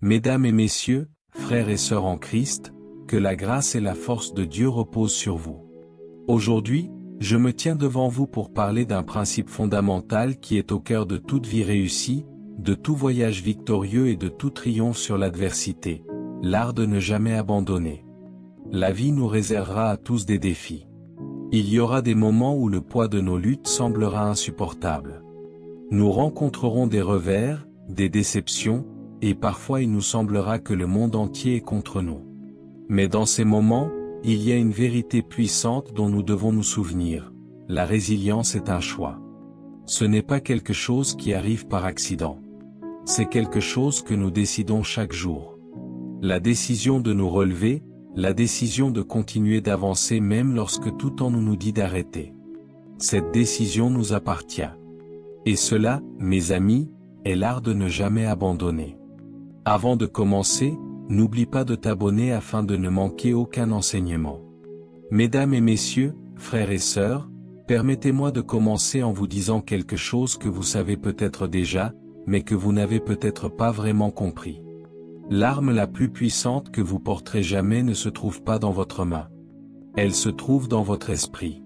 Mesdames et messieurs, frères et sœurs en Christ, que la grâce et la force de Dieu reposent sur vous. Aujourd'hui, je me tiens devant vous pour parler d'un principe fondamental qui est au cœur de toute vie réussie, de tout voyage victorieux et de tout triomphe sur l'adversité, l'art de ne jamais abandonner. La vie nous réservera à tous des défis. Il y aura des moments où le poids de nos luttes semblera insupportable. Nous rencontrerons des revers, des déceptions, et parfois il nous semblera que le monde entier est contre nous. Mais dans ces moments, il y a une vérité puissante dont nous devons nous souvenir. La résilience est un choix. Ce n'est pas quelque chose qui arrive par accident. C'est quelque chose que nous décidons chaque jour. La décision de nous relever, la décision de continuer d'avancer même lorsque tout en nous dit d'arrêter. Cette décision nous appartient. Et cela, mes amis, est l'art de ne jamais abandonner. Avant de commencer, n'oublie pas de t'abonner afin de ne manquer aucun enseignement. Mesdames et messieurs, frères et sœurs, permettez-moi de commencer en vous disant quelque chose que vous savez peut-être déjà, mais que vous n'avez peut-être pas vraiment compris. L'arme la plus puissante que vous porterez jamais ne se trouve pas dans votre main. Elle se trouve dans votre esprit.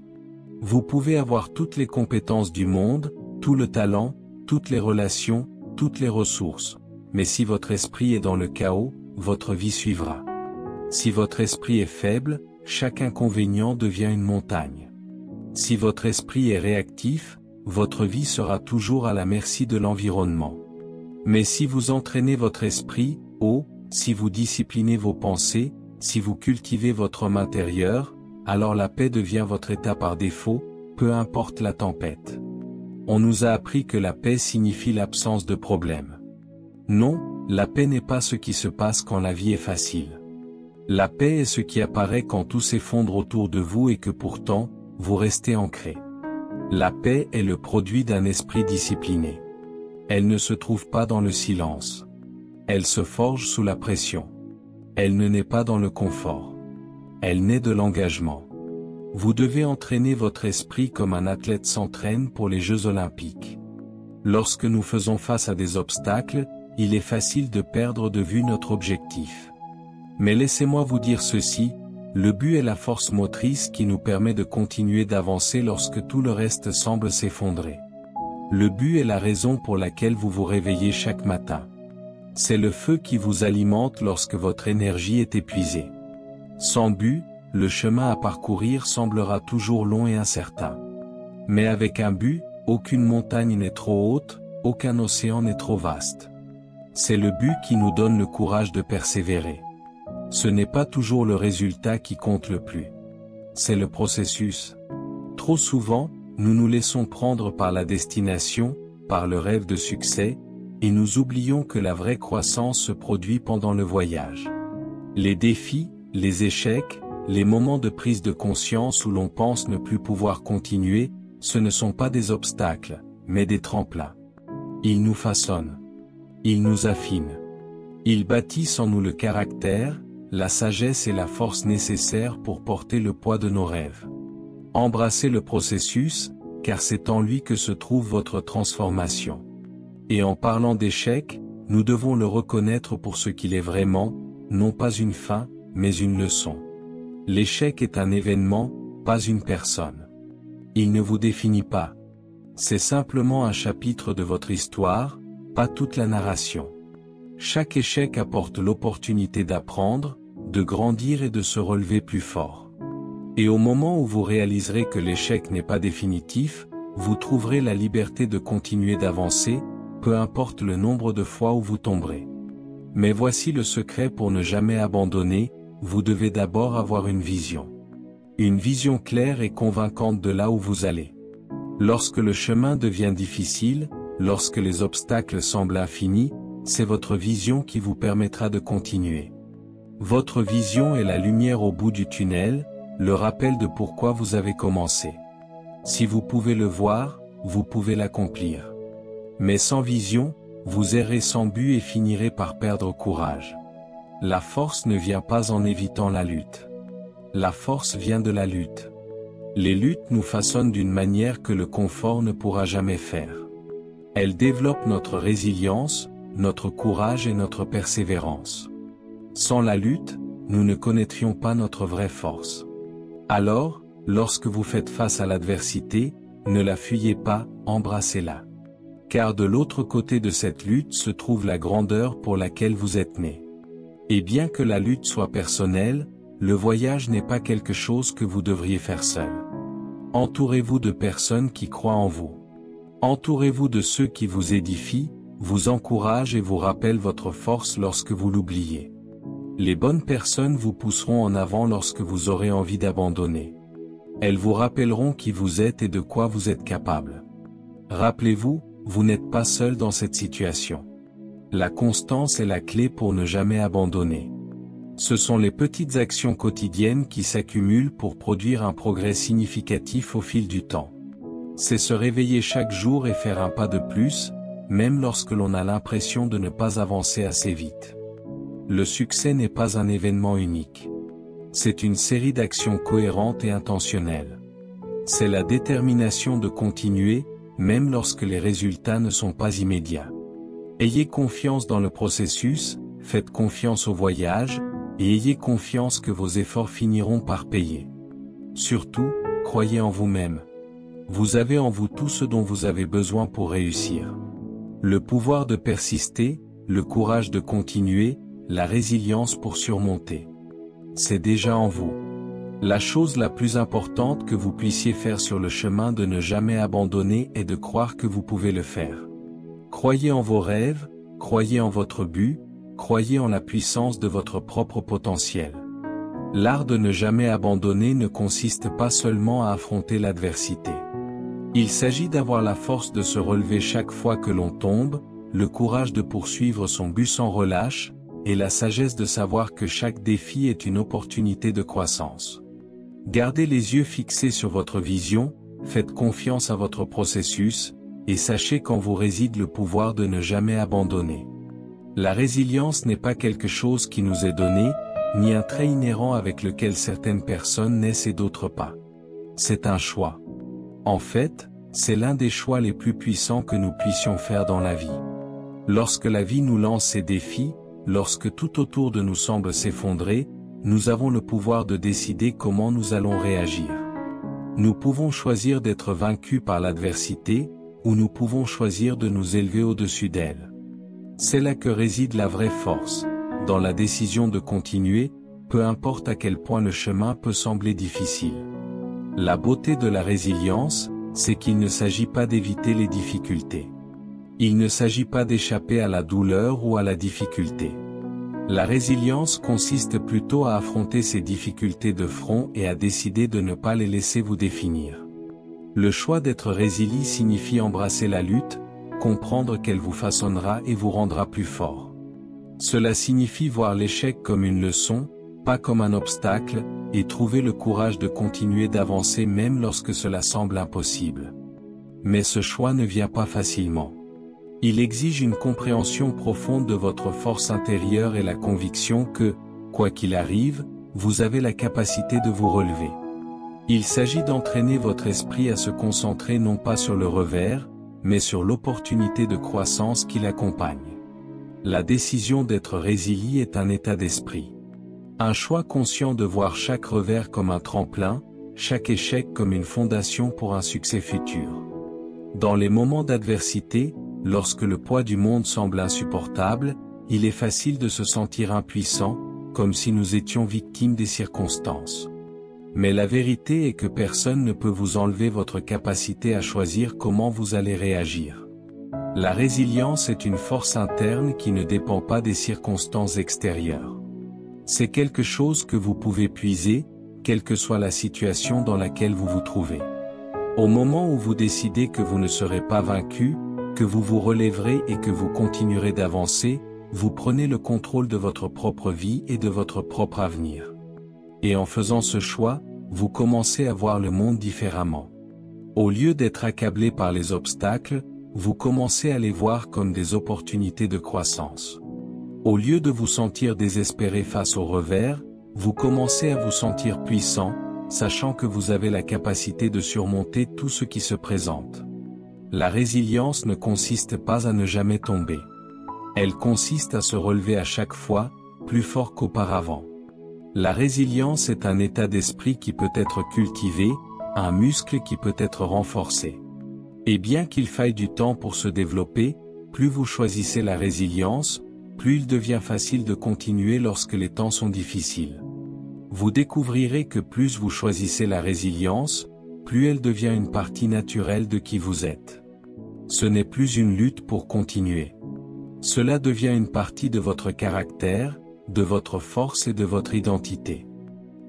Vous pouvez avoir toutes les compétences du monde, tout le talent, toutes les relations, toutes les ressources. Mais si votre esprit est dans le chaos, votre vie suivra. Si votre esprit est faible, chaque inconvénient devient une montagne. Si votre esprit est réactif, votre vie sera toujours à la merci de l'environnement. Mais si vous entraînez votre esprit, si vous disciplinez vos pensées, si vous cultivez votre homme intérieur, alors la paix devient votre état par défaut, peu importe la tempête. On nous a appris que la paix signifie l'absence de problème. Non, la paix n'est pas ce qui se passe quand la vie est facile. La paix est ce qui apparaît quand tout s'effondre autour de vous et que pourtant, vous restez ancré. La paix est le produit d'un esprit discipliné. Elle ne se trouve pas dans le silence. Elle se forge sous la pression. Elle ne naît pas dans le confort. Elle naît de l'engagement. Vous devez entraîner votre esprit comme un athlète s'entraîne pour les Jeux Olympiques. Lorsque nous faisons face à des obstacles, il est facile de perdre de vue notre objectif. Mais laissez-moi vous dire ceci, le but est la force motrice qui nous permet de continuer d'avancer lorsque tout le reste semble s'effondrer. Le but est la raison pour laquelle vous vous réveillez chaque matin. C'est le feu qui vous alimente lorsque votre énergie est épuisée. Sans but, le chemin à parcourir semblera toujours long et incertain. Mais avec un but, aucune montagne n'est trop haute, aucun océan n'est trop vaste. C'est le but qui nous donne le courage de persévérer. Ce n'est pas toujours le résultat qui compte le plus. C'est le processus. Trop souvent, nous nous laissons prendre par la destination, par le rêve de succès, et nous oublions que la vraie croissance se produit pendant le voyage. Les défis, les échecs, les moments de prise de conscience où l'on pense ne plus pouvoir continuer, ce ne sont pas des obstacles, mais des tremplins. Ils nous façonnent. Ils nous affinent. Ils bâtissent en nous le caractère, la sagesse et la force nécessaires pour porter le poids de nos rêves. Embrassez le processus, car c'est en lui que se trouve votre transformation. Et en parlant d'échec, nous devons le reconnaître pour ce qu'il est vraiment, non pas une fin, mais une leçon. L'échec est un événement, pas une personne. Il ne vous définit pas. C'est simplement un chapitre de votre histoire, pas toute la narration. Chaque échec apporte l'opportunité d'apprendre, de grandir et de se relever plus fort. Et au moment où vous réaliserez que l'échec n'est pas définitif, vous trouverez la liberté de continuer d'avancer, peu importe le nombre de fois où vous tomberez. Mais voici le secret pour ne jamais abandonner, vous devez d'abord avoir une vision. Une vision claire et convaincante de là où vous allez. Lorsque le chemin devient difficile, lorsque les obstacles semblent infinis, c'est votre vision qui vous permettra de continuer. Votre vision est la lumière au bout du tunnel, le rappel de pourquoi vous avez commencé. Si vous pouvez le voir, vous pouvez l'accomplir. Mais sans vision, vous errez sans but et finirez par perdre courage. La force ne vient pas en évitant la lutte. La force vient de la lutte. Les luttes nous façonnent d'une manière que le confort ne pourra jamais faire. Elles développent notre résilience, notre courage et notre persévérance. Sans la lutte, nous ne connaîtrions pas notre vraie force. Alors, lorsque vous faites face à l'adversité, ne la fuyez pas, embrassez-la. Car de l'autre côté de cette lutte se trouve la grandeur pour laquelle vous êtes né. Et bien que la lutte soit personnelle, le voyage n'est pas quelque chose que vous devriez faire seul. Entourez-vous de personnes qui croient en vous. Entourez-vous de ceux qui vous édifient, vous encouragent et vous rappellent votre force lorsque vous l'oubliez. Les bonnes personnes vous pousseront en avant lorsque vous aurez envie d'abandonner. Elles vous rappelleront qui vous êtes et de quoi vous êtes capable. Rappelez-vous, vous n'êtes pas seul dans cette situation. La constance est la clé pour ne jamais abandonner. Ce sont les petites actions quotidiennes qui s'accumulent pour produire un progrès significatif au fil du temps. C'est se réveiller chaque jour et faire un pas de plus, même lorsque l'on a l'impression de ne pas avancer assez vite. Le succès n'est pas un événement unique. C'est une série d'actions cohérentes et intentionnelles. C'est la détermination de continuer, même lorsque les résultats ne sont pas immédiats. Ayez confiance dans le processus, faites confiance au voyage, et ayez confiance que vos efforts finiront par payer. Surtout, croyez en vous-même. Vous avez en vous tout ce dont vous avez besoin pour réussir. Le pouvoir de persister, le courage de continuer, la résilience pour surmonter. C'est déjà en vous. La chose la plus importante que vous puissiez faire sur le chemin de ne jamais abandonner est de croire que vous pouvez le faire. Croyez en vos rêves, croyez en votre but, croyez en la puissance de votre propre potentiel. L'art de ne jamais abandonner ne consiste pas seulement à affronter l'adversité. Il s'agit d'avoir la force de se relever chaque fois que l'on tombe, le courage de poursuivre son but sans relâche, et la sagesse de savoir que chaque défi est une opportunité de croissance. Gardez les yeux fixés sur votre vision, faites confiance à votre processus, et sachez qu'en vous réside le pouvoir de ne jamais abandonner. La résilience n'est pas quelque chose qui nous est donné, ni un trait inhérent avec lequel certaines personnes naissent et d'autres pas. C'est un choix. En fait, c'est l'un des choix les plus puissants que nous puissions faire dans la vie. Lorsque la vie nous lance ses défis, lorsque tout autour de nous semble s'effondrer, nous avons le pouvoir de décider comment nous allons réagir. Nous pouvons choisir d'être vaincus par l'adversité, ou nous pouvons choisir de nous élever au-dessus d'elle. C'est là que réside la vraie force, dans la décision de continuer, peu importe à quel point le chemin peut sembler difficile. La beauté de la résilience, c'est qu'il ne s'agit pas d'éviter les difficultés. Il ne s'agit pas d'échapper à la douleur ou à la difficulté. La résilience consiste plutôt à affronter ces difficultés de front et à décider de ne pas les laisser vous définir. Le choix d'être résilient signifie embrasser la lutte, comprendre qu'elle vous façonnera et vous rendra plus fort. Cela signifie voir l'échec comme une leçon, pas comme un obstacle, et trouver le courage de continuer d'avancer même lorsque cela semble impossible. Mais ce choix ne vient pas facilement. Il exige une compréhension profonde de votre force intérieure et la conviction que, quoi qu'il arrive, vous avez la capacité de vous relever. Il s'agit d'entraîner votre esprit à se concentrer non pas sur le revers, mais sur l'opportunité de croissance qui l'accompagne. La décision d'être résilient est un état d'esprit. Un choix conscient de voir chaque revers comme un tremplin, chaque échec comme une fondation pour un succès futur. Dans les moments d'adversité, lorsque le poids du monde semble insupportable, il est facile de se sentir impuissant, comme si nous étions victimes des circonstances. Mais la vérité est que personne ne peut vous enlever votre capacité à choisir comment vous allez réagir. La résilience est une force interne qui ne dépend pas des circonstances extérieures. C'est quelque chose que vous pouvez puiser, quelle que soit la situation dans laquelle vous vous trouvez. Au moment où vous décidez que vous ne serez pas vaincu, que vous vous relèverez et que vous continuerez d'avancer, vous prenez le contrôle de votre propre vie et de votre propre avenir. Et en faisant ce choix, vous commencez à voir le monde différemment. Au lieu d'être accablé par les obstacles, vous commencez à les voir comme des opportunités de croissance. Au lieu de vous sentir désespéré face au revers, vous commencez à vous sentir puissant, sachant que vous avez la capacité de surmonter tout ce qui se présente. La résilience ne consiste pas à ne jamais tomber. Elle consiste à se relever à chaque fois, plus fort qu'auparavant. La résilience est un état d'esprit qui peut être cultivé, un muscle qui peut être renforcé. Et bien qu'il faille du temps pour se développer, plus vous choisissez la résilience, plus il devient facile de continuer lorsque les temps sont difficiles. Vous découvrirez que plus vous choisissez la résilience, plus elle devient une partie naturelle de qui vous êtes. Ce n'est plus une lutte pour continuer. Cela devient une partie de votre caractère, de votre force et de votre identité.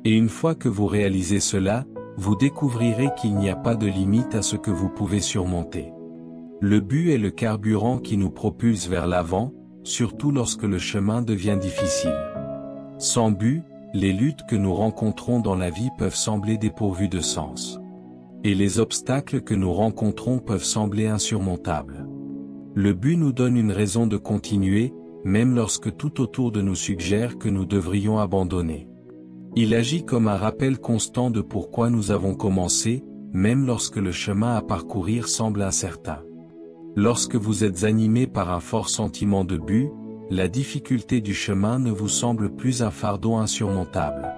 Et une fois que vous réalisez cela, vous découvrirez qu'il n'y a pas de limite à ce que vous pouvez surmonter. Le but est le carburant qui nous propulse vers l'avant, surtout lorsque le chemin devient difficile. Sans but, les luttes que nous rencontrons dans la vie peuvent sembler dépourvues de sens. Et les obstacles que nous rencontrons peuvent sembler insurmontables. Le but nous donne une raison de continuer, même lorsque tout autour de nous suggère que nous devrions abandonner. Il agit comme un rappel constant de pourquoi nous avons commencé, même lorsque le chemin à parcourir semble incertain. Lorsque vous êtes animé par un fort sentiment de but, la difficulté du chemin ne vous semble plus un fardeau insurmontable.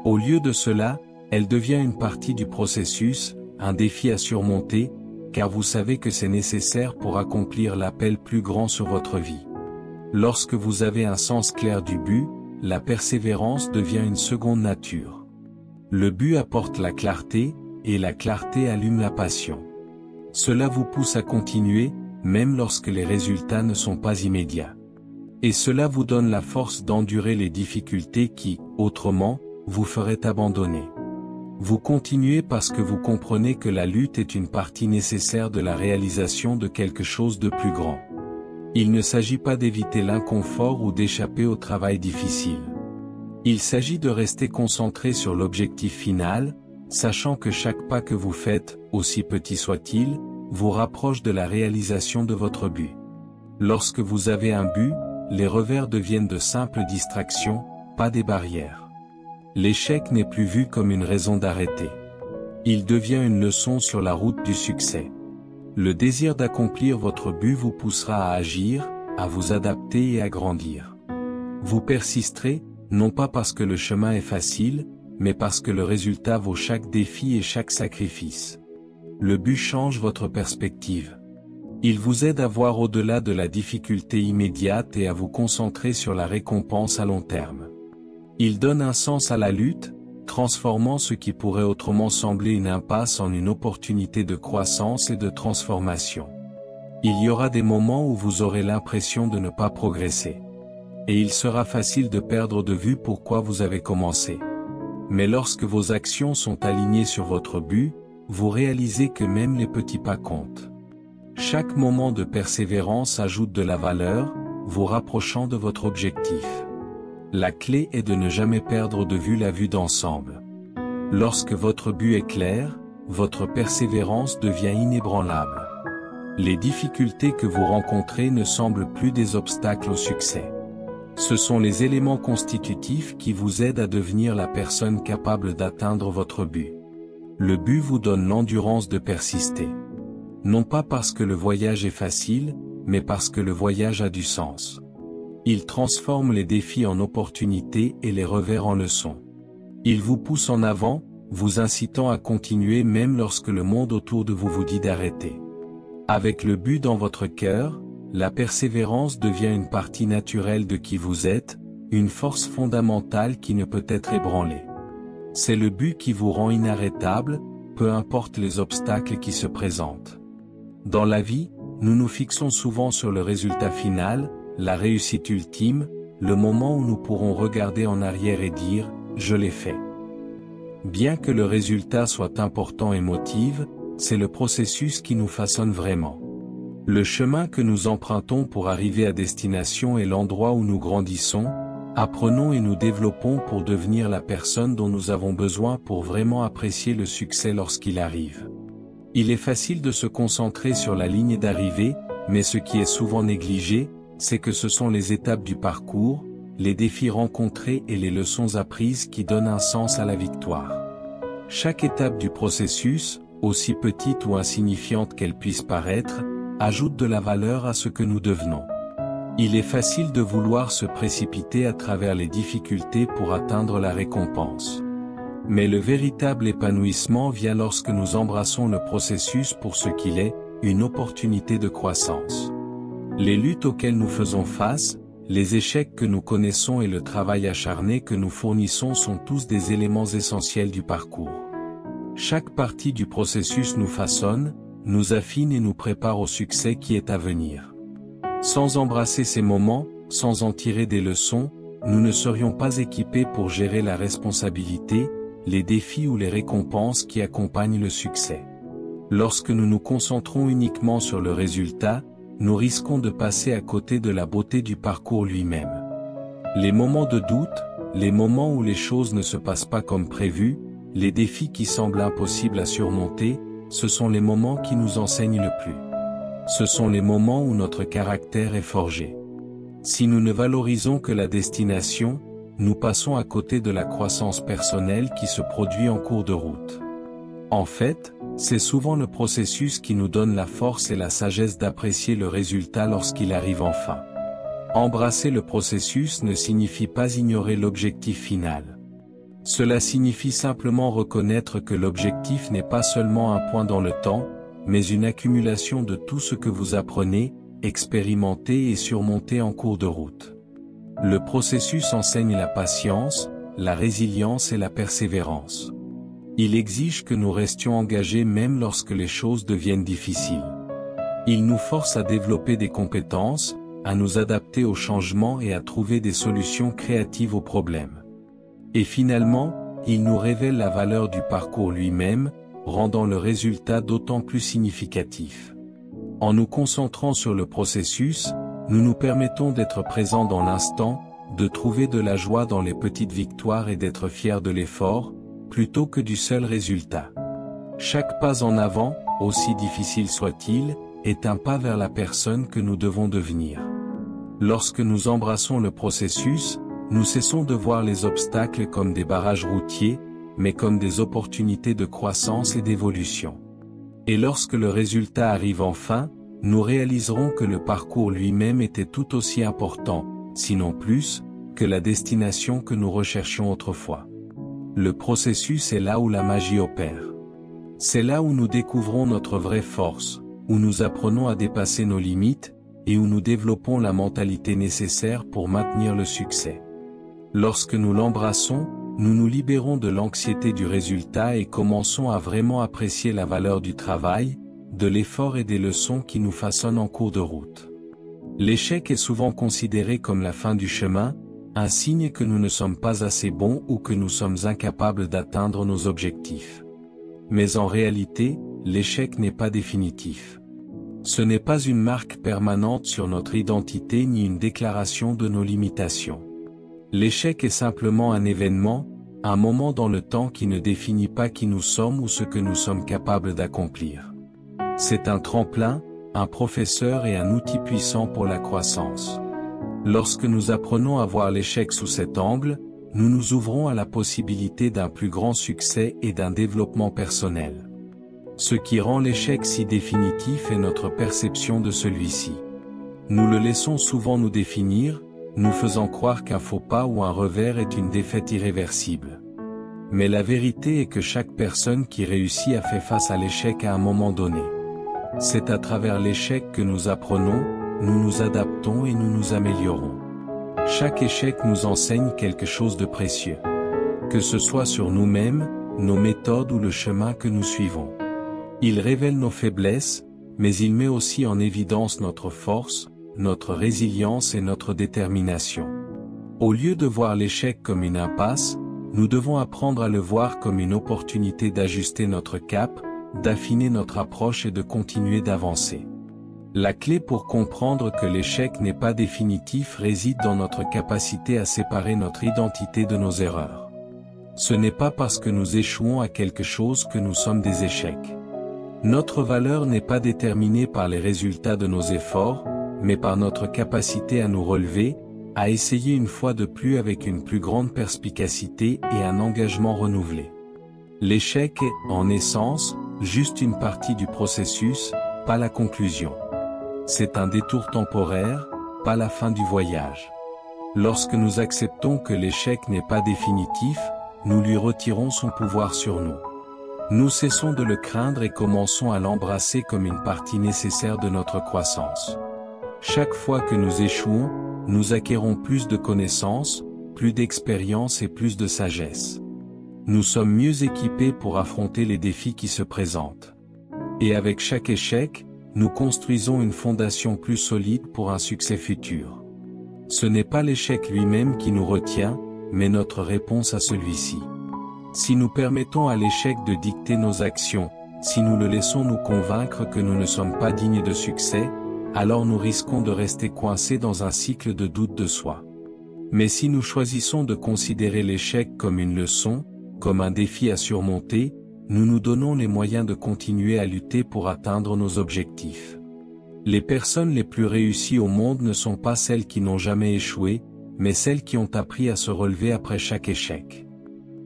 Au lieu de cela, elle devient une partie du processus, un défi à surmonter, car vous savez que c'est nécessaire pour accomplir l'appel plus grand sur votre vie. Lorsque vous avez un sens clair du but, la persévérance devient une seconde nature. Le but apporte la clarté, et la clarté allume la passion. Cela vous pousse à continuer, même lorsque les résultats ne sont pas immédiats. Et cela vous donne la force d'endurer les difficultés qui, autrement, vous feraient abandonner. Vous continuez parce que vous comprenez que la lutte est une partie nécessaire de la réalisation de quelque chose de plus grand. Il ne s'agit pas d'éviter l'inconfort ou d'échapper au travail difficile. Il s'agit de rester concentré sur l'objectif final, sachant que chaque pas que vous faites, aussi petit soit-il, vous rapproche de la réalisation de votre but. Lorsque vous avez un but, les revers deviennent de simples distractions, pas des barrières. L'échec n'est plus vu comme une raison d'arrêter. Il devient une leçon sur la route du succès. Le désir d'accomplir votre but vous poussera à agir, à vous adapter et à grandir. Vous persisterez, non pas parce que le chemin est facile, mais parce que le résultat vaut chaque défi et chaque sacrifice. Le but change votre perspective. Il vous aide à voir au-delà de la difficulté immédiate et à vous concentrer sur la récompense à long terme. Il donne un sens à la lutte, transformant ce qui pourrait autrement sembler une impasse en une opportunité de croissance et de transformation. Il y aura des moments où vous aurez l'impression de ne pas progresser. Et il sera facile de perdre de vue pourquoi vous avez commencé. Mais lorsque vos actions sont alignées sur votre but, vous réalisez que même les petits pas comptent. Chaque moment de persévérance ajoute de la valeur, vous rapprochant de votre objectif. La clé est de ne jamais perdre de vue la vue d'ensemble. Lorsque votre but est clair, votre persévérance devient inébranlable. Les difficultés que vous rencontrez ne semblent plus des obstacles au succès. Ce sont les éléments constitutifs qui vous aident à devenir la personne capable d'atteindre votre but. Le but vous donne l'endurance de persister. Non pas parce que le voyage est facile, mais parce que le voyage a du sens. Il transforme les défis en opportunités et les revers en leçons. Il vous pousse en avant, vous incitant à continuer même lorsque le monde autour de vous vous dit d'arrêter. Avec le but dans votre cœur, la persévérance devient une partie naturelle de qui vous êtes, une force fondamentale qui ne peut être ébranlée. C'est le but qui vous rend inarrêtable, peu importe les obstacles qui se présentent. Dans la vie, nous nous fixons souvent sur le résultat final, la réussite ultime, le moment où nous pourrons regarder en arrière et dire « je l'ai fait ». Bien que le résultat soit important et motive, c'est le processus qui nous façonne vraiment. Le chemin que nous empruntons pour arriver à destination est l'endroit où nous grandissons, apprenons et nous développons pour devenir la personne dont nous avons besoin pour vraiment apprécier le succès lorsqu'il arrive. Il est facile de se concentrer sur la ligne d'arrivée, mais ce qui est souvent négligé, c'est que ce sont les étapes du parcours, les défis rencontrés et les leçons apprises qui donnent un sens à la victoire. Chaque étape du processus, aussi petite ou insignifiante qu'elle puisse paraître, ajoute de la valeur à ce que nous devenons. Il est facile de vouloir se précipiter à travers les difficultés pour atteindre la récompense. Mais le véritable épanouissement vient lorsque nous embrassons le processus pour ce qu'il est, une opportunité de croissance. Les luttes auxquelles nous faisons face, les échecs que nous connaissons et le travail acharné que nous fournissons sont tous des éléments essentiels du parcours. Chaque partie du processus nous façonne, nous affine et nous prépare au succès qui est à venir. Sans embrasser ces moments, sans en tirer des leçons, nous ne serions pas équipés pour gérer la responsabilité, les défis ou les récompenses qui accompagnent le succès. Lorsque nous nous concentrons uniquement sur le résultat, nous risquons de passer à côté de la beauté du parcours lui-même. Les moments de doute, les moments où les choses ne se passent pas comme prévu, les défis qui semblent impossibles à surmonter, ce sont les moments qui nous enseignent le plus. Ce sont les moments où notre caractère est forgé. Si nous ne valorisons que la destination, nous passons à côté de la croissance personnelle qui se produit en cours de route. En fait, c'est souvent le processus qui nous donne la force et la sagesse d'apprécier le résultat lorsqu'il arrive enfin. Embrasser le processus ne signifie pas ignorer l'objectif final. Cela signifie simplement reconnaître que l'objectif n'est pas seulement un point dans le temps, mais une accumulation de tout ce que vous apprenez, expérimentez et surmontez en cours de route. Le processus enseigne la patience, la résilience et la persévérance. Il exige que nous restions engagés même lorsque les choses deviennent difficiles. Il nous force à développer des compétences, à nous adapter aux changements et à trouver des solutions créatives aux problèmes. Et finalement, il nous révèle la valeur du parcours lui-même, rendant le résultat d'autant plus significatif. En nous concentrant sur le processus, nous nous permettons d'être présents dans l'instant, de trouver de la joie dans les petites victoires et d'être fiers de l'effort, plutôt que du seul résultat. Chaque pas en avant, aussi difficile soit-il, est un pas vers la personne que nous devons devenir. Lorsque nous embrassons le processus, nous cessons de voir les obstacles comme des barrages routiers, mais comme des opportunités de croissance et d'évolution. Et lorsque le résultat arrive enfin, nous réaliserons que le parcours lui-même était tout aussi important, sinon plus, que la destination que nous recherchions autrefois. Le processus est là où la magie opère. C'est là où nous découvrons notre vraie force, où nous apprenons à dépasser nos limites, et où nous développons la mentalité nécessaire pour maintenir le succès. Lorsque nous l'embrassons, nous nous libérons de l'anxiété du résultat et commençons à vraiment apprécier la valeur du travail, de l'effort et des leçons qui nous façonnent en cours de route. L'échec est souvent considéré comme la fin du chemin, un signe que nous ne sommes pas assez bons ou que nous sommes incapables d'atteindre nos objectifs. Mais en réalité, l'échec n'est pas définitif. Ce n'est pas une marque permanente sur notre identité ni une déclaration de nos limitations. L'échec est simplement un événement, un moment dans le temps qui ne définit pas qui nous sommes ou ce que nous sommes capables d'accomplir. C'est un tremplin, un professeur et un outil puissant pour la croissance. Lorsque nous apprenons à voir l'échec sous cet angle, nous nous ouvrons à la possibilité d'un plus grand succès et d'un développement personnel. Ce qui rend l'échec si définitif est notre perception de celui-ci. Nous le laissons souvent nous définir, nous faisant croire qu'un faux pas ou un revers est une défaite irréversible. Mais la vérité est que chaque personne qui réussit a fait face à l'échec à un moment donné. C'est à travers l'échec que nous apprenons, nous nous adaptons et nous nous améliorons. Chaque échec nous enseigne quelque chose de précieux. Que ce soit sur nous-mêmes, nos méthodes ou le chemin que nous suivons. Il révèle nos faiblesses, mais il met aussi en évidence notre force, notre résilience et notre détermination. Au lieu de voir l'échec comme une impasse, nous devons apprendre à le voir comme une opportunité d'ajuster notre cap, d'affiner notre approche et de continuer d'avancer. La clé pour comprendre que l'échec n'est pas définitif réside dans notre capacité à séparer notre identité de nos erreurs. Ce n'est pas parce que nous échouons à quelque chose que nous sommes des échecs. Notre valeur n'est pas déterminée par les résultats de nos efforts, mais par notre capacité à nous relever, à essayer une fois de plus avec une plus grande perspicacité et un engagement renouvelé. L'échec est, en essence, juste une partie du processus, pas la conclusion. C'est un détour temporaire, pas la fin du voyage. Lorsque nous acceptons que l'échec n'est pas définitif, nous lui retirons son pouvoir sur nous. Nous cessons de le craindre et commençons à l'embrasser comme une partie nécessaire de notre croissance. Chaque fois que nous échouons, nous acquérons plus de connaissances, plus d'expérience et plus de sagesse. Nous sommes mieux équipés pour affronter les défis qui se présentent. Et avec chaque échec, nous construisons une fondation plus solide pour un succès futur. Ce n'est pas l'échec lui-même qui nous retient, mais notre réponse à celui-ci. Si nous permettons à l'échec de dicter nos actions, si nous le laissons nous convaincre que nous ne sommes pas dignes de succès, alors nous risquons de rester coincés dans un cycle de doute de soi. Mais si nous choisissons de considérer l'échec comme une leçon, comme un défi à surmonter, nous nous donnons les moyens de continuer à lutter pour atteindre nos objectifs. Les personnes les plus réussies au monde ne sont pas celles qui n'ont jamais échoué, mais celles qui ont appris à se relever après chaque échec.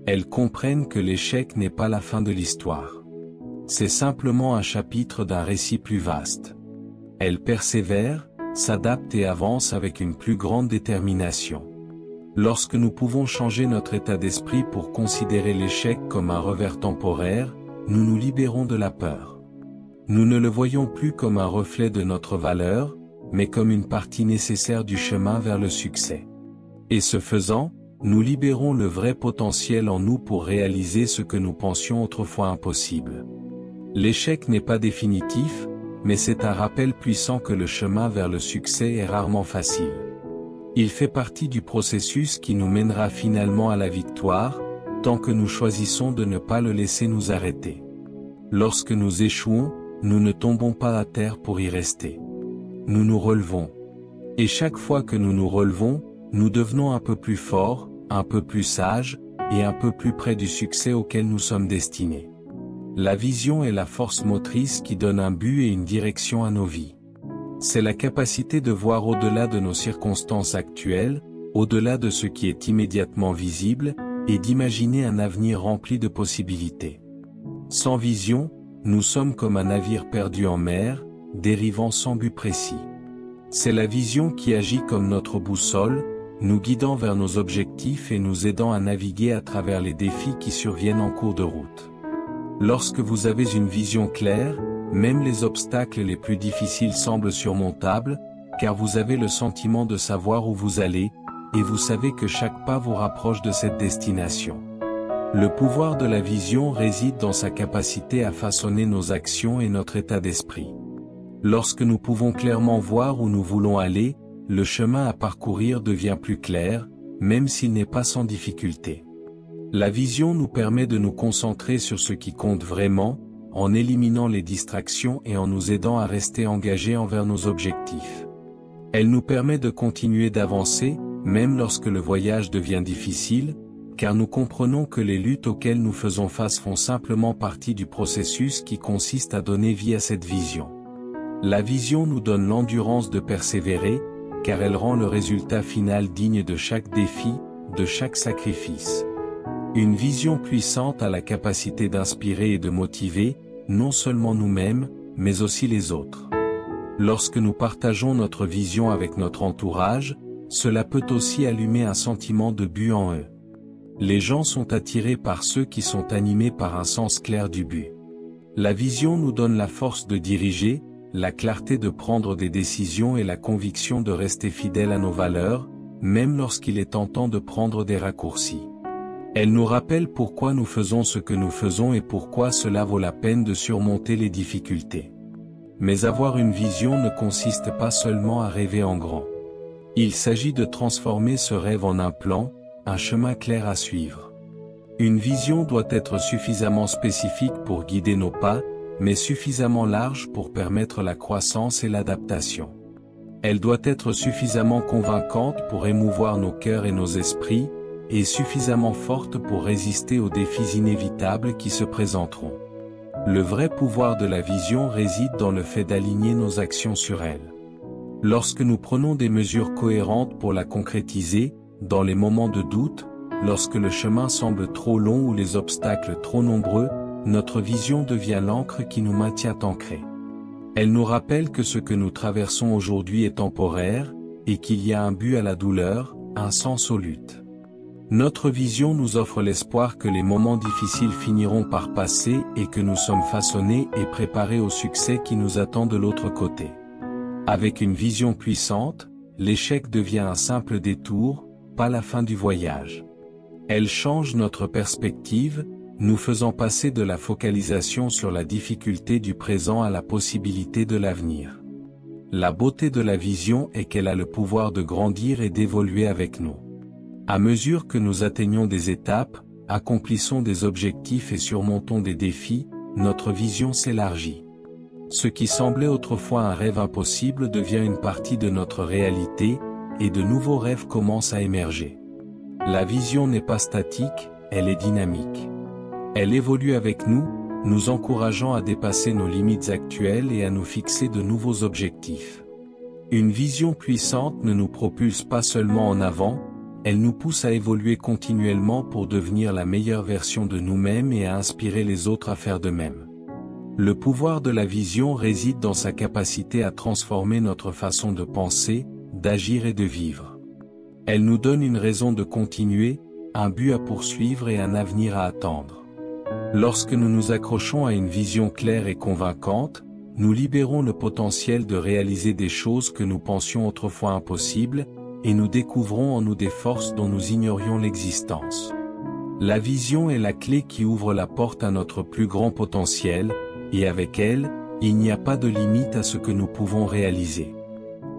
Elles comprennent que l'échec n'est pas la fin de l'histoire. C'est simplement un chapitre d'un récit plus vaste. Elles persévèrent, s'adaptent et avancent avec une plus grande détermination. Lorsque nous pouvons changer notre état d'esprit pour considérer l'échec comme un revers temporaire, nous nous libérons de la peur. Nous ne le voyons plus comme un reflet de notre valeur, mais comme une partie nécessaire du chemin vers le succès. Et ce faisant, nous libérons le vrai potentiel en nous pour réaliser ce que nous pensions autrefois impossible. L'échec n'est pas définitif, mais c'est un rappel puissant que le chemin vers le succès est rarement facile. Il fait partie du processus qui nous mènera finalement à la victoire, tant que nous choisissons de ne pas le laisser nous arrêter. Lorsque nous échouons, nous ne tombons pas à terre pour y rester. Nous nous relevons. Et chaque fois que nous nous relevons, nous devenons un peu plus forts, un peu plus sages, et un peu plus près du succès auquel nous sommes destinés. La vision est la force motrice qui donne un but et une direction à nos vies. C'est la capacité de voir au-delà de nos circonstances actuelles, au-delà de ce qui est immédiatement visible, et d'imaginer un avenir rempli de possibilités. Sans vision, nous sommes comme un navire perdu en mer, dérivant sans but précis. C'est la vision qui agit comme notre boussole, nous guidant vers nos objectifs et nous aidant à naviguer à travers les défis qui surviennent en cours de route. Lorsque vous avez une vision claire, même les obstacles les plus difficiles semblent surmontables, car vous avez le sentiment de savoir où vous allez, et vous savez que chaque pas vous rapproche de cette destination. Le pouvoir de la vision réside dans sa capacité à façonner nos actions et notre état d'esprit. Lorsque nous pouvons clairement voir où nous voulons aller, le chemin à parcourir devient plus clair, même s'il n'est pas sans difficulté. La vision nous permet de nous concentrer sur ce qui compte vraiment, en éliminant les distractions et en nous aidant à rester engagés envers nos objectifs. Elle nous permet de continuer d'avancer, même lorsque le voyage devient difficile, car nous comprenons que les luttes auxquelles nous faisons face font simplement partie du processus qui consiste à donner vie à cette vision. La vision nous donne l'endurance de persévérer, car elle rend le résultat final digne de chaque défi, de chaque sacrifice. Une vision puissante a la capacité d'inspirer et de motiver, non seulement nous-mêmes, mais aussi les autres. Lorsque nous partageons notre vision avec notre entourage, cela peut aussi allumer un sentiment de but en eux. Les gens sont attirés par ceux qui sont animés par un sens clair du but. La vision nous donne la force de diriger, la clarté de prendre des décisions et la conviction de rester fidèle à nos valeurs, même lorsqu'il est tentant de prendre des raccourcis. Elle nous rappelle pourquoi nous faisons ce que nous faisons et pourquoi cela vaut la peine de surmonter les difficultés. Mais avoir une vision ne consiste pas seulement à rêver en grand. Il s'agit de transformer ce rêve en un plan, un chemin clair à suivre. Une vision doit être suffisamment spécifique pour guider nos pas, mais suffisamment large pour permettre la croissance et l'adaptation. Elle doit être suffisamment convaincante pour émouvoir nos cœurs et nos esprits, et suffisamment forte pour résister aux défis inévitables qui se présenteront. Le vrai pouvoir de la vision réside dans le fait d'aligner nos actions sur elle. Lorsque nous prenons des mesures cohérentes pour la concrétiser, dans les moments de doute, lorsque le chemin semble trop long ou les obstacles trop nombreux, notre vision devient l'encre qui nous maintient ancrés. Elle nous rappelle que ce que nous traversons aujourd'hui est temporaire, et qu'il y a un but à la douleur, un sens aux luttes. Notre vision nous offre l'espoir que les moments difficiles finiront par passer et que nous sommes façonnés et préparés au succès qui nous attend de l'autre côté. Avec une vision puissante, l'échec devient un simple détour, pas la fin du voyage. Elle change notre perspective, nous faisant passer de la focalisation sur la difficulté du présent à la possibilité de l'avenir. La beauté de la vision est qu'elle a le pouvoir de grandir et d'évoluer avec nous. À mesure que nous atteignons des étapes, accomplissons des objectifs et surmontons des défis, notre vision s'élargit. Ce qui semblait autrefois un rêve impossible devient une partie de notre réalité, et de nouveaux rêves commencent à émerger. La vision n'est pas statique, elle est dynamique. Elle évolue avec nous, nous encourageant à dépasser nos limites actuelles et à nous fixer de nouveaux objectifs. Une vision puissante ne nous propulse pas seulement en avant, elle nous pousse à évoluer continuellement pour devenir la meilleure version de nous-mêmes et à inspirer les autres à faire de même. Le pouvoir de la vision réside dans sa capacité à transformer notre façon de penser, d'agir et de vivre. Elle nous donne une raison de continuer, un but à poursuivre et un avenir à attendre. Lorsque nous nous accrochons à une vision claire et convaincante, nous libérons le potentiel de réaliser des choses que nous pensions autrefois impossibles, et nous découvrons en nous des forces dont nous ignorions l'existence. La vision est la clé qui ouvre la porte à notre plus grand potentiel, et avec elle, il n'y a pas de limite à ce que nous pouvons réaliser.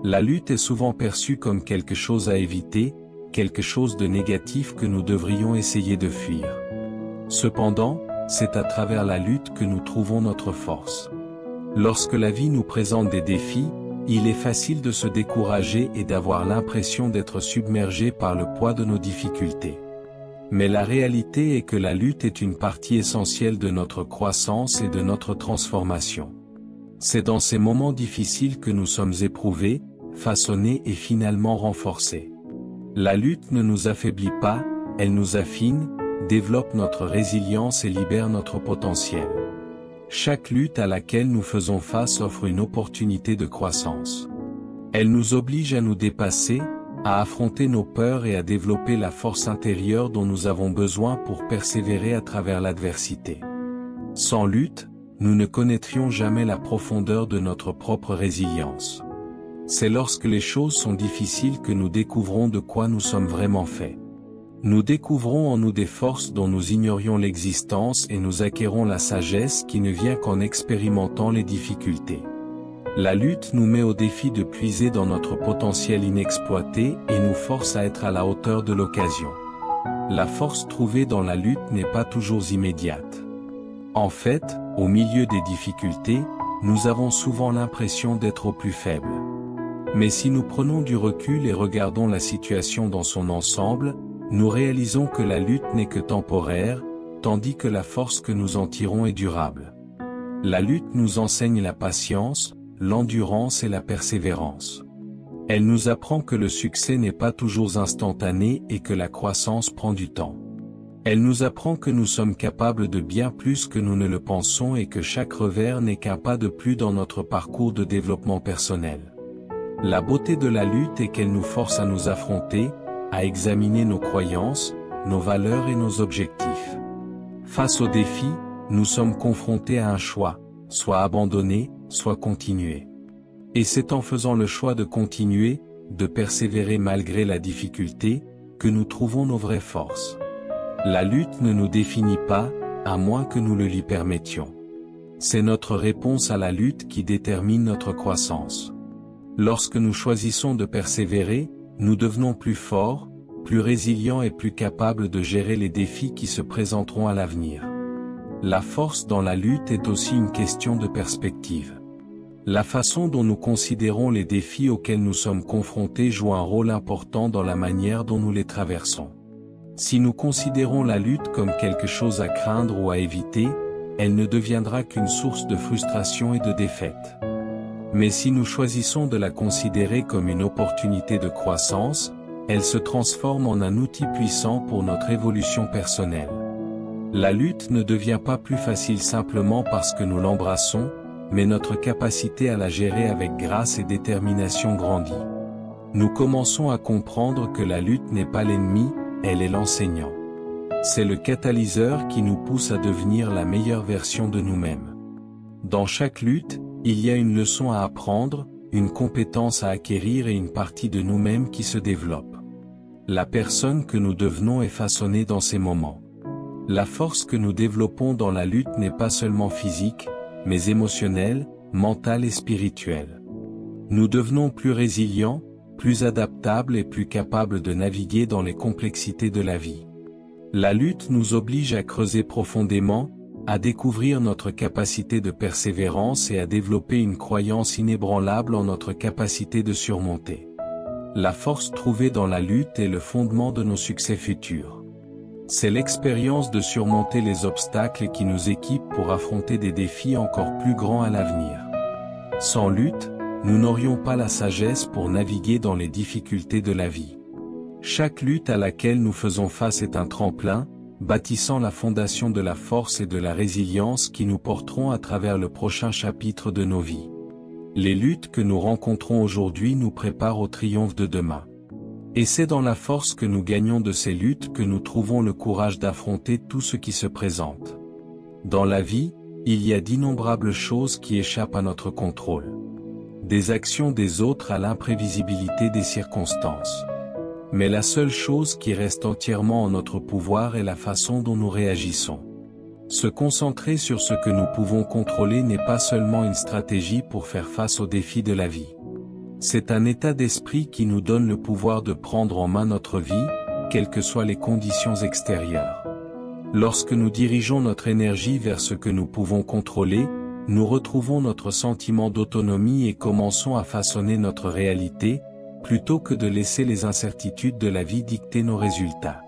La lutte est souvent perçue comme quelque chose à éviter, quelque chose de négatif que nous devrions essayer de fuir. Cependant, c'est à travers la lutte que nous trouvons notre force. Lorsque la vie nous présente des défis, il est facile de se décourager et d'avoir l'impression d'être submergé par le poids de nos difficultés. Mais la réalité est que la lutte est une partie essentielle de notre croissance et de notre transformation. C'est dans ces moments difficiles que nous sommes éprouvés, façonnés et finalement renforcés. La lutte ne nous affaiblit pas, elle nous affine, développe notre résilience et libère notre potentiel. Chaque lutte à laquelle nous faisons face offre une opportunité de croissance. Elle nous oblige à nous dépasser, à affronter nos peurs et à développer la force intérieure dont nous avons besoin pour persévérer à travers l'adversité. Sans lutte, nous ne connaîtrions jamais la profondeur de notre propre résilience. C'est lorsque les choses sont difficiles que nous découvrons de quoi nous sommes vraiment faits. Nous découvrons en nous des forces dont nous ignorions l'existence et nous acquérons la sagesse qui ne vient qu'en expérimentant les difficultés. La lutte nous met au défi de puiser dans notre potentiel inexploité et nous force à être à la hauteur de l'occasion. La force trouvée dans la lutte n'est pas toujours immédiate. En fait, au milieu des difficultés, nous avons souvent l'impression d'être au plus faible. Mais si nous prenons du recul et regardons la situation dans son ensemble, nous réalisons que la lutte n'est que temporaire, tandis que la force que nous en tirons est durable. La lutte nous enseigne la patience, l'endurance et la persévérance. Elle nous apprend que le succès n'est pas toujours instantané et que la croissance prend du temps. Elle nous apprend que nous sommes capables de bien plus que nous ne le pensons et que chaque revers n'est qu'un pas de plus dans notre parcours de développement personnel. La beauté de la lutte est qu'elle nous force à nous affronter, à examiner nos croyances, nos valeurs et nos objectifs. Face aux défis, nous sommes confrontés à un choix, soit abandonner, soit continuer. Et c'est en faisant le choix de continuer, de persévérer malgré la difficulté, que nous trouvons nos vraies forces. La lutte ne nous définit pas, à moins que nous le lui permettions. C'est notre réponse à la lutte qui détermine notre croissance. Lorsque nous choisissons de persévérer, nous devenons plus forts, plus résilients et plus capables de gérer les défis qui se présenteront à l'avenir. La force dans la lutte est aussi une question de perspective. La façon dont nous considérons les défis auxquels nous sommes confrontés joue un rôle important dans la manière dont nous les traversons. Si nous considérons la lutte comme quelque chose à craindre ou à éviter, elle ne deviendra qu'une source de frustration et de défaite. Mais si nous choisissons de la considérer comme une opportunité de croissance, elle se transforme en un outil puissant pour notre évolution personnelle. La lutte ne devient pas plus facile simplement parce que nous l'embrassons, mais notre capacité à la gérer avec grâce et détermination grandit. nous commençons à comprendre que la lutte n'est pas l'ennemi, elle est l'enseignant. C'est le catalyseur qui nous pousse à devenir la meilleure version de nous-mêmes. Dans chaque lutte, il y a une leçon à apprendre, une compétence à acquérir et une partie de nous-mêmes qui se développe. La personne que nous devenons est façonnée dans ces moments. La force que nous développons dans la lutte n'est pas seulement physique, mais émotionnelle, mentale et spirituelle. Nous devenons plus résilients, plus adaptables et plus capables de naviguer dans les complexités de la vie. La lutte nous oblige à creuser profondément, à découvrir notre capacité de persévérance et à développer une croyance inébranlable en notre capacité de surmonter. La force trouvée dans la lutte est le fondement de nos succès futurs. C'est l'expérience de surmonter les obstacles qui nous équipe pour affronter des défis encore plus grands à l'avenir. Sans lutte, nous n'aurions pas la sagesse pour naviguer dans les difficultés de la vie. Chaque lutte à laquelle nous faisons face est un tremplin, bâtissant la fondation de la force et de la résilience qui nous porteront à travers le prochain chapitre de nos vies. Les luttes que nous rencontrons aujourd'hui nous préparent au triomphe de demain. Et c'est dans la force que nous gagnons de ces luttes que nous trouvons le courage d'affronter tout ce qui se présente. Dans la vie, il y a d'innombrables choses qui échappent à notre contrôle. Des actions des autres à l'imprévisibilité des circonstances. Mais la seule chose qui reste entièrement en notre pouvoir est la façon dont nous réagissons. Se concentrer sur ce que nous pouvons contrôler n'est pas seulement une stratégie pour faire face aux défis de la vie. C'est un état d'esprit qui nous donne le pouvoir de prendre en main notre vie, quelles que soient les conditions extérieures. Lorsque nous dirigeons notre énergie vers ce que nous pouvons contrôler, nous retrouvons notre sentiment d'autonomie et commençons à façonner notre réalité, plutôt que de laisser les incertitudes de la vie dicter nos résultats.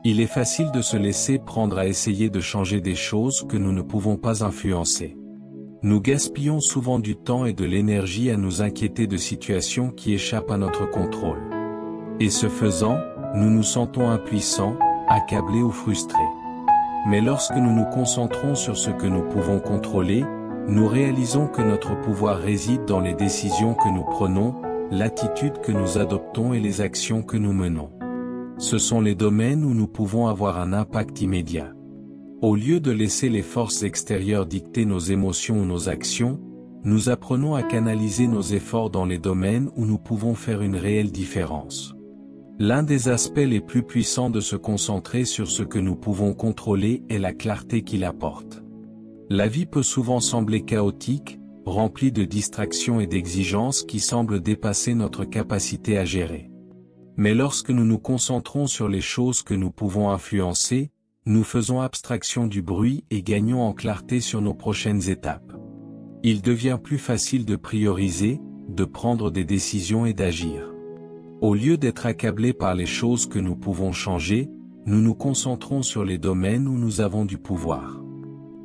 Il est facile de se laisser prendre à essayer de changer des choses que nous ne pouvons pas influencer. Nous gaspillons souvent du temps et de l'énergie à nous inquiéter de situations qui échappent à notre contrôle. Et ce faisant, nous nous sentons impuissants, accablés ou frustrés. Mais lorsque nous nous concentrons sur ce que nous pouvons contrôler, nous réalisons que notre pouvoir réside dans les décisions que nous prenons, l'attitude que nous adoptons et les actions que nous menons. Ce sont les domaines où nous pouvons avoir un impact immédiat. Au lieu de laisser les forces extérieures dicter nos émotions ou nos actions, nous apprenons à canaliser nos efforts dans les domaines où nous pouvons faire une réelle différence. L'un des aspects les plus puissants de se concentrer sur ce que nous pouvons contrôler est la clarté qu'il apporte. La vie peut souvent sembler chaotique, remplie de distractions et d'exigences qui semblent dépasser notre capacité à gérer. Mais lorsque nous nous concentrons sur les choses que nous pouvons influencer, nous faisons abstraction du bruit et gagnons en clarté sur nos prochaines étapes. Il devient plus facile de prioriser, de prendre des décisions et d'agir. Au lieu d'être accablés par les choses que nous pouvons changer, nous nous concentrons sur les domaines où nous avons du pouvoir.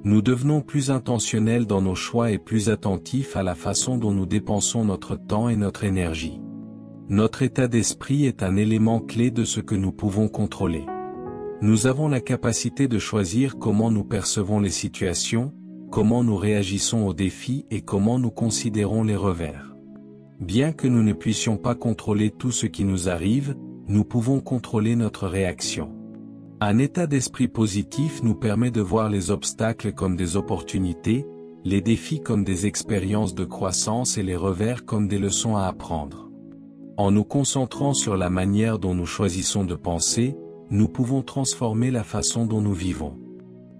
Nous devenons plus intentionnels dans nos choix et plus attentifs à la façon dont nous dépensons notre temps et notre énergie. Notre état d'esprit est un élément clé de ce que nous pouvons contrôler. Nous avons la capacité de choisir comment nous percevons les situations, comment nous réagissons aux défis et comment nous considérons les revers. Bien que nous ne puissions pas contrôler tout ce qui nous arrive, nous pouvons contrôler notre réaction. Un état d'esprit positif nous permet de voir les obstacles comme des opportunités, les défis comme des expériences de croissance et les revers comme des leçons à apprendre. En nous concentrant sur la manière dont nous choisissons de penser, nous pouvons transformer la façon dont nous vivons.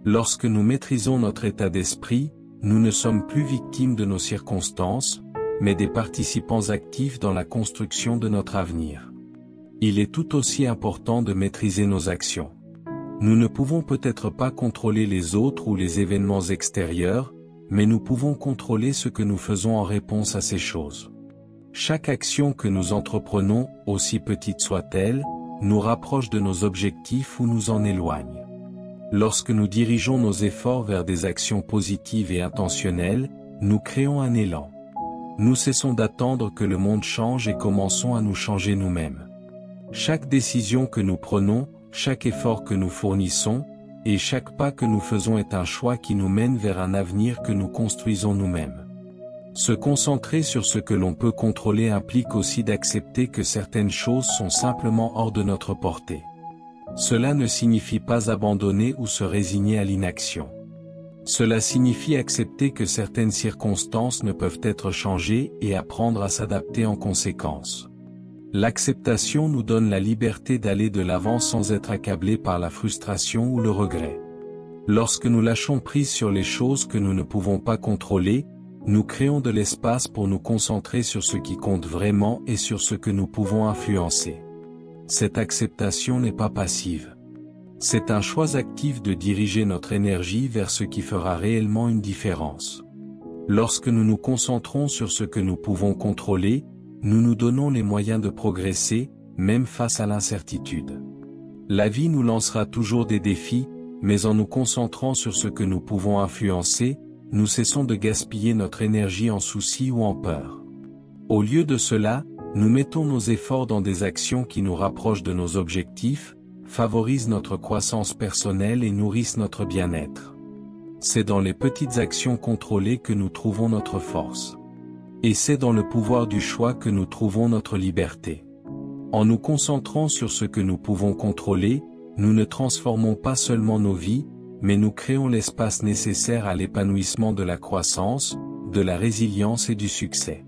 Lorsque nous maîtrisons notre état d'esprit, nous ne sommes plus victimes de nos circonstances, mais des participants actifs dans la construction de notre avenir. Il est tout aussi important de maîtriser nos actions. Nous ne pouvons peut-être pas contrôler les autres ou les événements extérieurs, mais nous pouvons contrôler ce que nous faisons en réponse à ces choses. Chaque action que nous entreprenons, aussi petite soit-elle, nous rapproche de nos objectifs ou nous en éloigne. Lorsque nous dirigeons nos efforts vers des actions positives et intentionnelles, nous créons un élan. Nous cessons d'attendre que le monde change et commençons à nous changer nous-mêmes. Chaque décision que nous prenons, chaque effort que nous fournissons, et chaque pas que nous faisons est un choix qui nous mène vers un avenir que nous construisons nous-mêmes. Se concentrer sur ce que l'on peut contrôler implique aussi d'accepter que certaines choses sont simplement hors de notre portée. Cela ne signifie pas abandonner ou se résigner à l'inaction. Cela signifie accepter que certaines circonstances ne peuvent être changées et apprendre à s'adapter en conséquence. L'acceptation nous donne la liberté d'aller de l'avant sans être accablé par la frustration ou le regret. Lorsque nous lâchons prise sur les choses que nous ne pouvons pas contrôler, nous créons de l'espace pour nous concentrer sur ce qui compte vraiment et sur ce que nous pouvons influencer. Cette acceptation n'est pas passive. C'est un choix actif de diriger notre énergie vers ce qui fera réellement une différence. Lorsque nous nous concentrons sur ce que nous pouvons contrôler, nous nous donnons les moyens de progresser, même face à l'incertitude. La vie nous lancera toujours des défis, mais en nous concentrant sur ce que nous pouvons influencer, nous cessons de gaspiller notre énergie en soucis ou en peur. Au lieu de cela, nous mettons nos efforts dans des actions qui nous rapprochent de nos objectifs, favorisent notre croissance personnelle et nourrissent notre bien-être. C'est dans les petites actions contrôlées que nous trouvons notre force. Et c'est dans le pouvoir du choix que nous trouvons notre liberté. En nous concentrant sur ce que nous pouvons contrôler, nous ne transformons pas seulement nos vies, mais nous créons l'espace nécessaire à l'épanouissement de la croissance, de la résilience et du succès.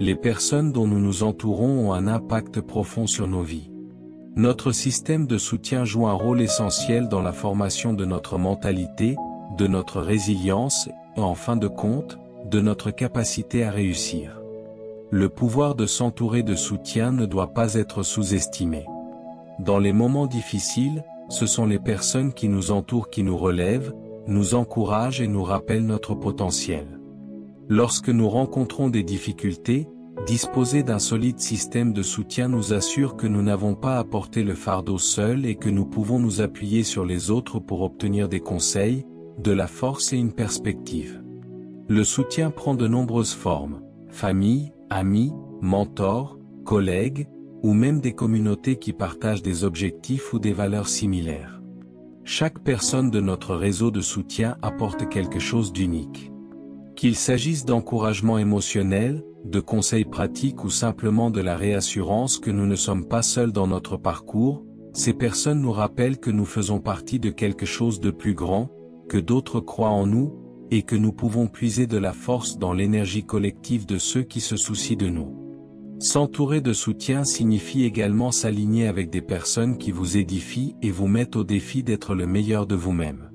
Les personnes dont nous nous entourons ont un impact profond sur nos vies. Notre système de soutien joue un rôle essentiel dans la formation de notre mentalité, de notre résilience et, en fin de compte, de notre capacité à réussir. Le pouvoir de s'entourer de soutien ne doit pas être sous-estimé. Dans les moments difficiles, ce sont les personnes qui nous entourent qui nous relèvent, nous encouragent et nous rappellent notre potentiel. Lorsque nous rencontrons des difficultés, disposer d'un solide système de soutien nous assure que nous n'avons pas à porter le fardeau seul et que nous pouvons nous appuyer sur les autres pour obtenir des conseils, de la force et une perspective. Le soutien prend de nombreuses formes: famille, amis, mentors, collègues, ou même des communautés qui partagent des objectifs ou des valeurs similaires. Chaque personne de notre réseau de soutien apporte quelque chose d'unique. Qu'il s'agisse d'encouragement émotionnel, de conseils pratiques ou simplement de la réassurance que nous ne sommes pas seuls dans notre parcours, ces personnes nous rappellent que nous faisons partie de quelque chose de plus grand, que d'autres croient en nous, et que nous pouvons puiser de la force dans l'énergie collective de ceux qui se soucient de nous. S'entourer de soutien signifie également s'aligner avec des personnes qui vous édifient et vous mettent au défi d'être le meilleur de vous-même.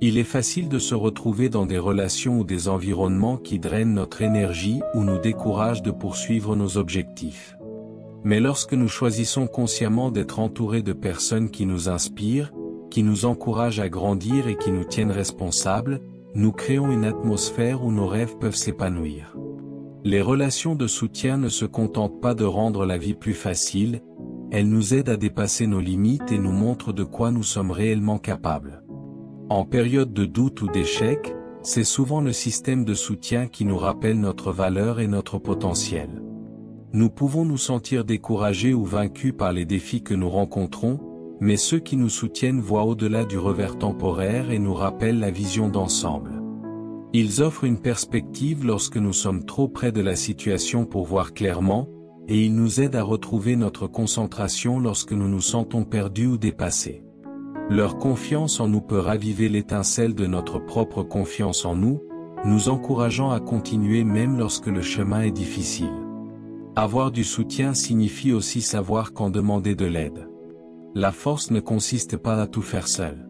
Il est facile de se retrouver dans des relations ou des environnements qui drainent notre énergie ou nous découragent de poursuivre nos objectifs. Mais lorsque nous choisissons consciemment d'être entourés de personnes qui nous inspirent, qui nous encouragent à grandir et qui nous tiennent responsables, nous créons une atmosphère où nos rêves peuvent s'épanouir. Les relations de soutien ne se contentent pas de rendre la vie plus facile, elles nous aident à dépasser nos limites et nous montrent de quoi nous sommes réellement capables. En période de doute ou d'échec, c'est souvent le système de soutien qui nous rappelle notre valeur et notre potentiel. Nous pouvons nous sentir découragés ou vaincus par les défis que nous rencontrons, mais ceux qui nous soutiennent voient au-delà du revers temporaire et nous rappellent la vision d'ensemble. Ils offrent une perspective lorsque nous sommes trop près de la situation pour voir clairement, et ils nous aident à retrouver notre concentration lorsque nous nous sentons perdus ou dépassés. Leur confiance en nous peut raviver l'étincelle de notre propre confiance en nous, nous encourageant à continuer même lorsque le chemin est difficile. Avoir du soutien signifie aussi savoir quand demander de l'aide. La force ne consiste pas à tout faire seul.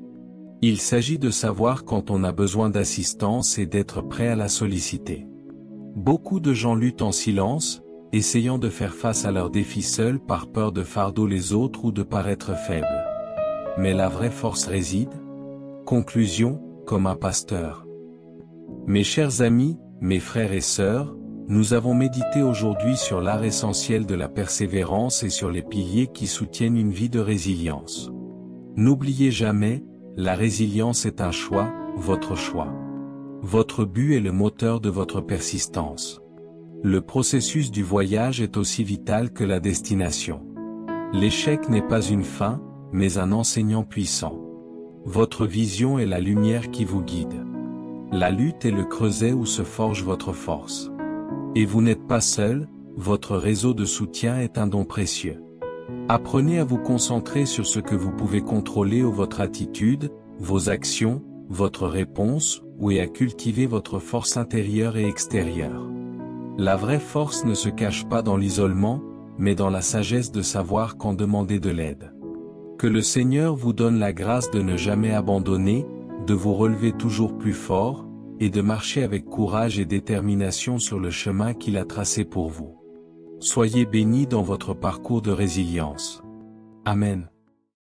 Il s'agit de savoir quand on a besoin d'assistance et d'être prêt à la solliciter. Beaucoup de gens luttent en silence, essayant de faire face à leurs défis seuls par peur de fardeau les autres ou de paraître faibles. Mais la vraie force réside. Conclusion, comme un pasteur. Mes chers amis, mes frères et sœurs, nous avons médité aujourd'hui sur l'art essentiel de la persévérance et sur les piliers qui soutiennent une vie de résilience. N'oubliez jamais, la résilience est un choix, votre choix. Votre but est le moteur de votre persistance. Le processus du voyage est aussi vital que la destination. L'échec n'est pas une fin, mais un enseignant puissant. Votre vision est la lumière qui vous guide. La lutte est le creuset où se forge votre force. Et vous n'êtes pas seul, votre réseau de soutien est un don précieux. Apprenez à vous concentrer sur ce que vous pouvez contrôler ou votre attitude, vos actions, votre réponse, et à cultiver votre force intérieure et extérieure. La vraie force ne se cache pas dans l'isolement, mais dans la sagesse de savoir quand demander de l'aide. Que le Seigneur vous donne la grâce de ne jamais abandonner, de vous relever toujours plus fort, et de marcher avec courage et détermination sur le chemin qu'il a tracé pour vous. Soyez bénis dans votre parcours de résilience. Amen.